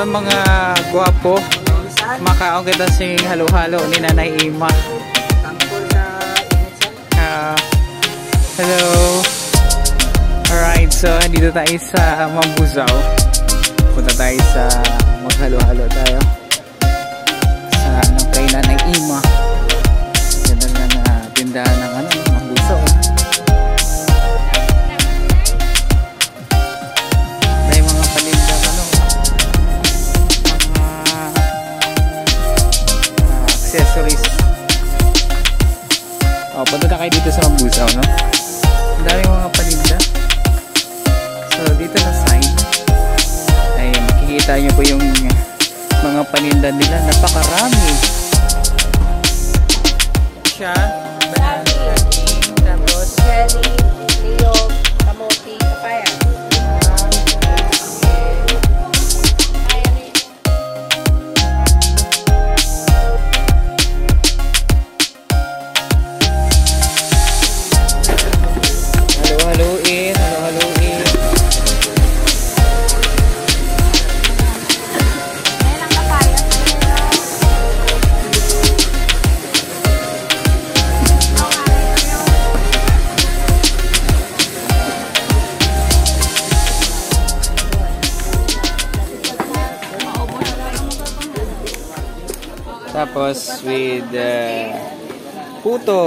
Hello mga guwapo. Makaon kita sing halo-halo ni Nanay Ima. Hello. Alright, so dito tayo sa Mambusaw. Punta tayo sa maghalo-halo tayo. Sa kay Nanay Ima. Ganda na tindahan ng Mambusaw. Accessories. Oh, punta na kayo dito sa Mambusaw, no? Ang daming mga paninda. So, dito na side. Ay, makikita nyo po yung mga paninda nila. Napakarami. Siya. Tapos, jelly, niyog, kamote, papaya. Tapos with puto.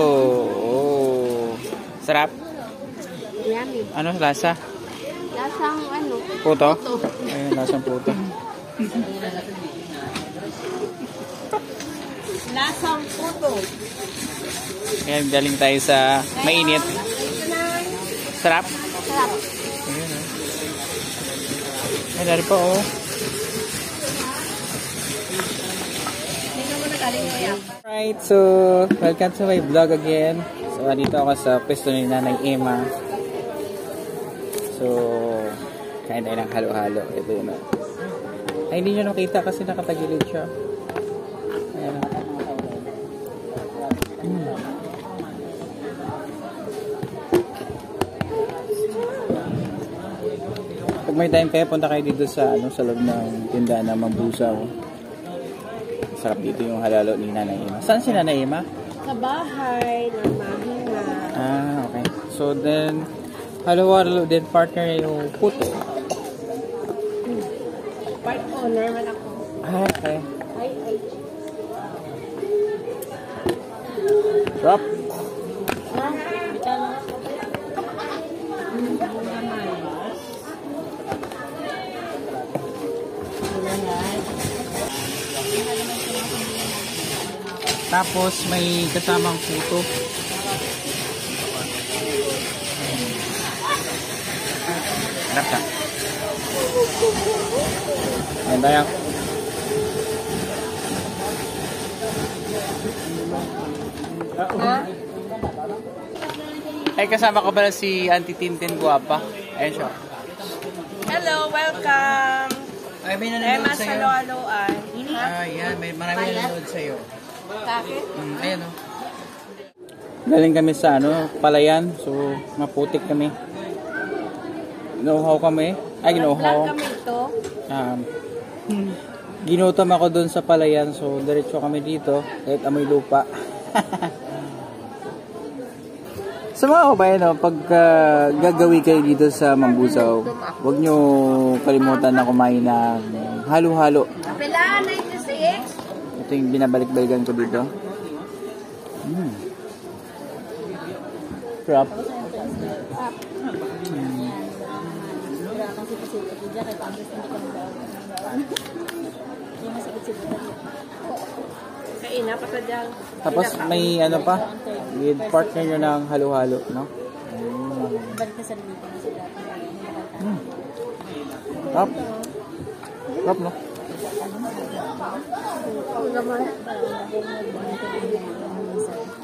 Oh. Sarap. Yummy. Ano lasa? Lasang ano? Puto? Ayun, lasang puto. Lasang puto. Ayan, galing tayo sa mainit. Sarap? Sarap. Ayun, oh. Ay, dari po, oh. Alright, so welcome to my vlog again. So dito ako sa pwesto ni Nanay Ima. So kain tayo ng halo-halo. Ito yun. Ay, hindi nyo nakita kasi nakatagilid siya. Ayan. Pag may time kayo, punta kayo dito sa sa loob ng tindahan ng Mambusaw. Sarap dito yung halalo ni Nanay Ima. Saan si Nanay Ima? Sa bahay ng mahina. Ah, okay. So then, halo-halo din partner yung puto. Part owner man ako. Ah, okay. Ay. Sarap. Tapos may kasamang puto. Sarap ka. Ayan tayo. Ay, kasama ko pala si Auntie Tintin Guapa. Ayan siya. Hello, welcome. Ay, may nanonood sa'yo. Halo-haloan. Ah, yan. May marami nanonood sa'yo. Bakit? Ayan, oh. Galing kami sa Palayan. So, maputik kami. Ginuhaw kami. Ay, ginuhaw. Vlog kami ito. Ginutom ako dun sa Palayan. So, diretso kami dito. Kahit amoy lupa. Sa mga kabayan, pag gagawi kayo dito sa Mambusaw, huwag nyo kalimutan na kumain ng halo-halo. Kapila, 96. Ito yung binabalik-balikan ko dito. Sarap. Kaina pa dyan. Tapos may pa, with partner nyo ng halo-halo, no? Sarap. Sarap, no?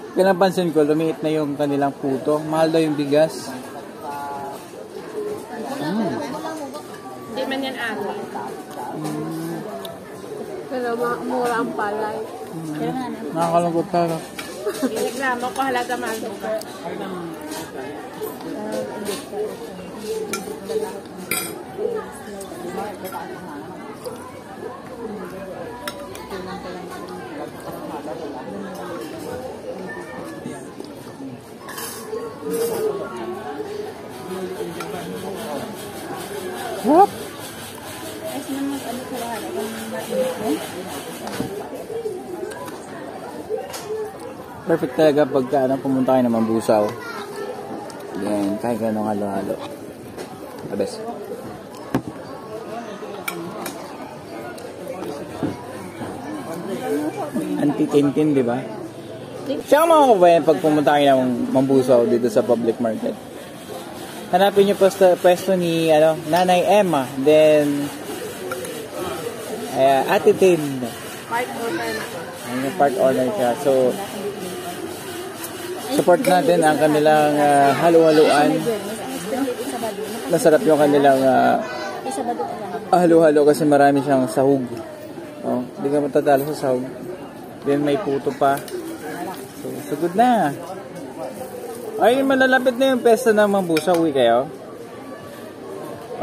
Kaya napansin ko, lumiit na yung kanilang puto. Mahal daw yung bigas. Hindi man yan ako. Pero mura ang palay. Nakakalungkot talaga. Reklamo ko halata mahal mo ka. Whoop! Perfect talaga pagka pumunta kayo ng Mambusaw. Yan, kahit ganong halo-halo. The best. Anti-tintin, di ba? Siya mga kabayan pag pumunta kayo ng Mambusaw dito sa public market. Hanapin niyo pwesto ni Nanay Emma, then Ate Tin. Part owner siya. So, support natin ang kanilang halo-haloan. Masarap yung kanilang halo-halo kasi marami siyang sahog. Oh, hindi ka matatalo sa sahog. Then may puto pa. So good na. Ay, malalapit na yung pesta ng Mambusaw. Uwi kayo.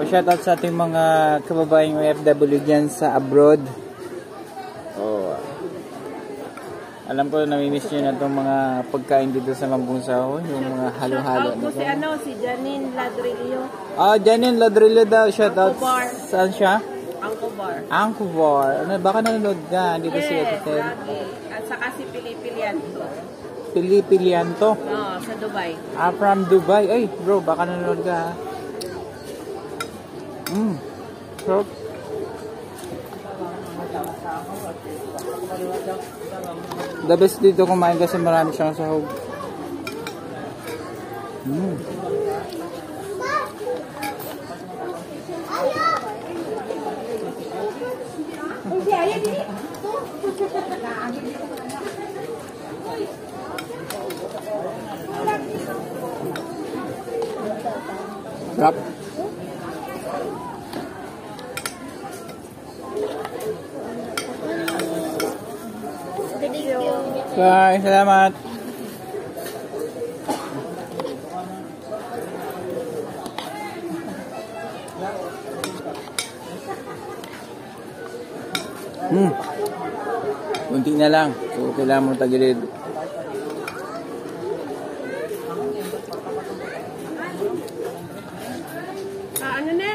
O shoutout sa ating mga kababayang OFW dyan sa abroad. Oh, alam ko namimiss nyo na itong mga pagkain dito sa Mambusaw. Yung mga halo-halo. Shoutout po si Janine Ladrillo. Janine Ladrillo daw. Shoutout. Saan siya? Angkobar. Angkobar. Baka nanonood ka dito si Ate Ten. At saka si Pilipilianto. Pilipilianto? Oo, sa Dubai. From Dubai. Ay, bro, baka nanonood ka. So, the best dito kumain kasi marami siyang sahog. Rap. Bye, salamat. Kunti na lang. So, kailangan mo tagilid. Ano na?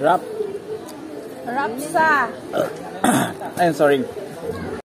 Rap. Rapsa. I'm sorry.